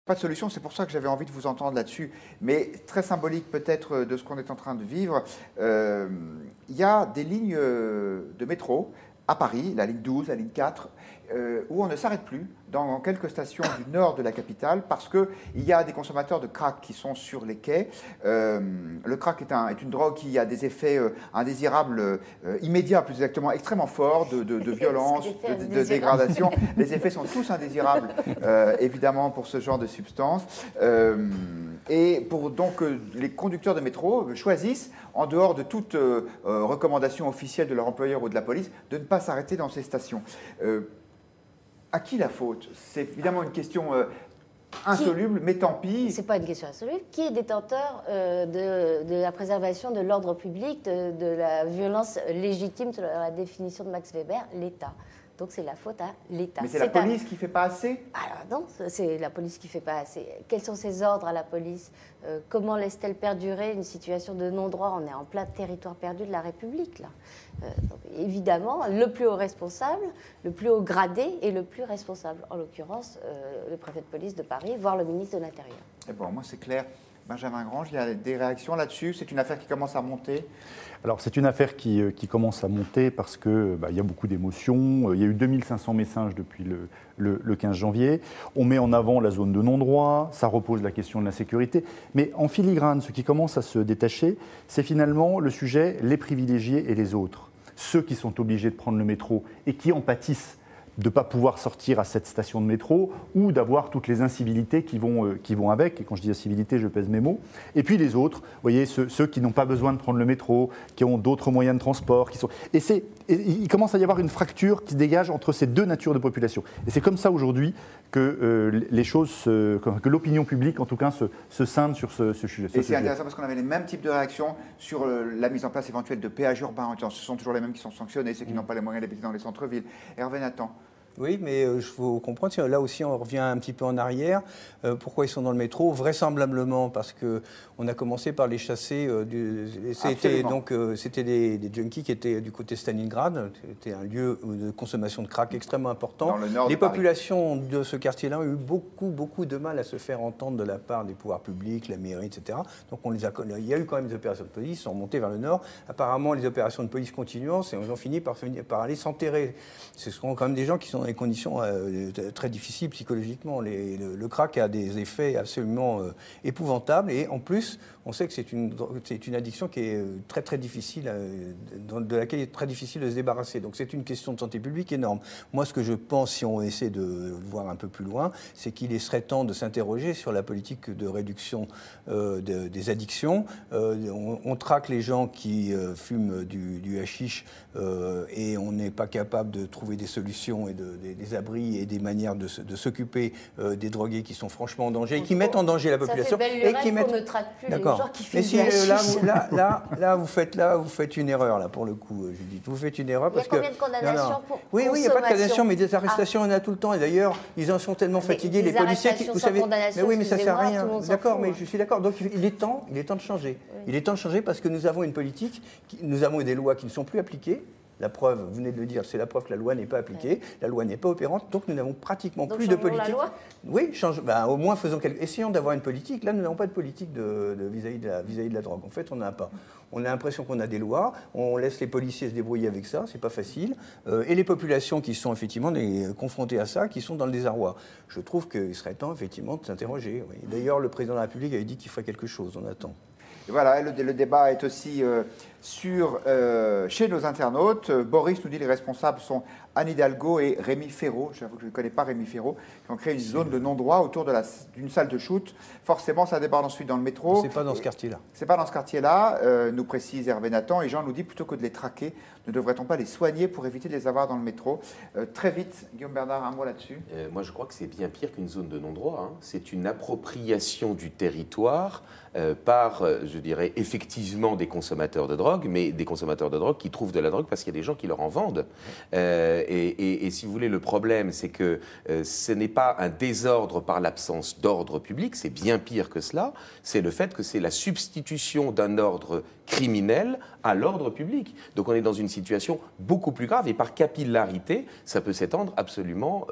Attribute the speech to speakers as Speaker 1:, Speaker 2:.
Speaker 1: Pas de solution, c'est pour ça que j'avais envie de vous entendre là-dessus. Mais très symbolique peut-être de ce qu'on est en train de vivre, il y a des lignes de métro à Paris, la ligne 12, la ligne 4, où on ne s'arrête plus dans quelques stations du nord de la capitale parce qu'il y a des consommateurs de crack qui sont sur les quais. Le crack est une drogue qui a des effets indésirables, immédiats plus exactement, extrêmement forts, de violence, de dégradation. Les effets sont tous indésirables, évidemment, pour ce genre de substance. Donc, les conducteurs de métro choisissent, en dehors de toute recommandation officielle de leur employeur ou de la police, de ne pas s'arrêter dans ces stations. À qui la faute? C'est évidemment une question insoluble, mais tant pis.
Speaker 2: Ce n'est pas une question insoluble. Qui est détenteur de la préservation de l'ordre public, de la violence légitime, selon la définition de Max Weber? L'État. Donc c'est la faute à l'État.
Speaker 1: Mais c'est la police qui ne fait pas assez?
Speaker 2: Alors non, c'est la police qui ne fait pas assez. Quels sont ses ordres à la police? Comment laisse-t-elle perdurer une situation de non-droit? On est en plein territoire perdu de la République, là. Donc, évidemment, le plus haut responsable, le plus haut gradé et le plus responsable. En l'occurrence, le préfet de police de Paris, voire le ministre de l'Intérieur.
Speaker 1: Et bon, moi c'est clair. Benjamin Grange, il y a des réactions là-dessus? C'est une affaire qui commence à monter?
Speaker 3: Alors c'est une affaire qui commence à monter parce qu'il y a beaucoup d'émotions. Il y a eu 2500 messages depuis le 15 janvier. On met en avant la zone de non-droit, ça repose la question de la sécurité. Mais en filigrane, ce qui commence à se détacher, c'est finalement le sujet les privilégiés et les autres. Ceux qui sont obligés de prendre le métro et qui en pâtissent de ne pas pouvoir sortir à cette station de métro ou d'avoir toutes les incivilités qui vont avec. Et quand je dis incivilité, je pèse mes mots. Et puis les autres, vous voyez, ceux qui n'ont pas besoin de prendre le métro, qui ont d'autres moyens de transport. Et il commence à y avoir une fracture qui se dégage entre ces deux natures de population. Et c'est comme ça aujourd'hui que que l'opinion publique, en tout cas, se scinde sur ce sujet.
Speaker 1: Et c'est intéressant parce qu'on avait les mêmes types de réactions sur la mise en place éventuelle de péages urbains. Ce sont toujours les mêmes qui sont sanctionnés, ceux qui n'ont pas les moyens d'habiter dans les centres-villes. Hervé Nathan.
Speaker 4: Oui, mais il faut comprendre, là aussi on revient un petit peu en arrière. Pourquoi ils sont dans le métro? Vraisemblablement parce qu'on a commencé par les chasser. C'était des junkies qui étaient du côté Stalingrad. C'était un lieu de consommation de crack extrêmement important.
Speaker 1: Dans le nord
Speaker 4: les
Speaker 1: de Paris.
Speaker 4: Populations de ce quartier-là ont eu beaucoup de mal à se faire entendre de la part des pouvoirs publics, la mairie, etc. Donc il y a eu quand même des opérations de police, ils sont montés vers le nord. Apparemment, les opérations de police continuant, ils ont fini par aller s'enterrer. Ce sont quand même des gens qui sont dans des conditions très difficiles psychologiquement. Le crack a des effets absolument épouvantables et en plus, on sait que c'est une addiction qui est très difficile, de laquelle il est très difficile de se débarrasser. Donc c'est une question de santé publique énorme. Moi, ce que je pense, si on essaie de voir un peu plus loin, c'est qu'il serait temps de s'interroger sur la politique de réduction des addictions. On traque les gens qui fument du hashish et on n'est pas capable de trouver des solutions et des abris et des manières de s'occuper des drogués qui sont franchement en danger et qui mettent en danger la population.
Speaker 2: Ça fait belle lurette qu'on ne traque plus les gens qui fument du hashish.
Speaker 4: Là, vous faites une erreur, là, pour le coup, Judith. Vous faites une erreur parce que...
Speaker 2: Il y a combien de condamnations pour
Speaker 4: Oui, il n'y a pas de condamnation, mais des arrestations, il y en a tout le temps. Et d'ailleurs, ils en sont tellement fatigués, les policiers...
Speaker 2: Vous savez,
Speaker 4: mais oui, mais ça ne sert à rien. D'accord, mais
Speaker 2: fout,
Speaker 4: je suis d'accord. Donc il est temps de changer. Oui. Il est temps de changer parce que nous avons une politique, nous avons des lois qui ne sont plus appliquées. La preuve, vous venez de le dire, c'est la preuve que la loi n'est pas appliquée, ouais. La loi n'est pas opérante, donc nous n'avons pratiquement plus de politique.
Speaker 2: La loi.
Speaker 4: Oui, au moins essayons d'avoir une politique. Là, nous n'avons pas de politique vis-à-vis de la drogue. En fait, on n'a pas. On a l'impression qu'on a des lois, on laisse les policiers se débrouiller avec ça, c'est pas facile. Et les populations qui sont effectivement confrontées à ça, qui sont dans le désarroi. Je trouve qu'il serait temps effectivement de s'interroger. Oui. D'ailleurs, le président de la République avait dit qu'il ferait quelque chose, on attend.
Speaker 1: Et voilà, le débat est aussi chez nos internautes. Boris nous dit que les responsables sont Anne Hidalgo et Rémi Féraud. J'avoue que je ne connais pas Rémi Féraud, qui ont créé une zone de non-droit autour d'une salle de shoot. Forcément, ça déborde ensuite dans le métro.
Speaker 4: C'est pas dans ce quartier-là.
Speaker 1: C'est pas dans ce quartier-là, nous précise Hervé Nathan. Et Jean nous dit, plutôt que de les traquer, ne devrait-on pas les soigner pour éviter de les avoir dans le métro? Très vite, Guillaume Bernard, un mot là-dessus.
Speaker 5: Moi, je crois que c'est bien pire qu'une zone de non-droit. C'est une appropriation du territoire par, je dirais, effectivement des consommateurs de drogue, mais des consommateurs de drogue qui trouvent de la drogue parce qu'il y a des gens qui leur en vendent. Et si vous voulez, le problème, c'est que ce n'est pas un désordre par l'absence d'ordre public, c'est bien pire que cela, c'est le fait que c'est la substitution d'un ordre criminel à l'ordre public. Donc on est dans une situation beaucoup plus grave et par capillarité, ça peut s'étendre absolument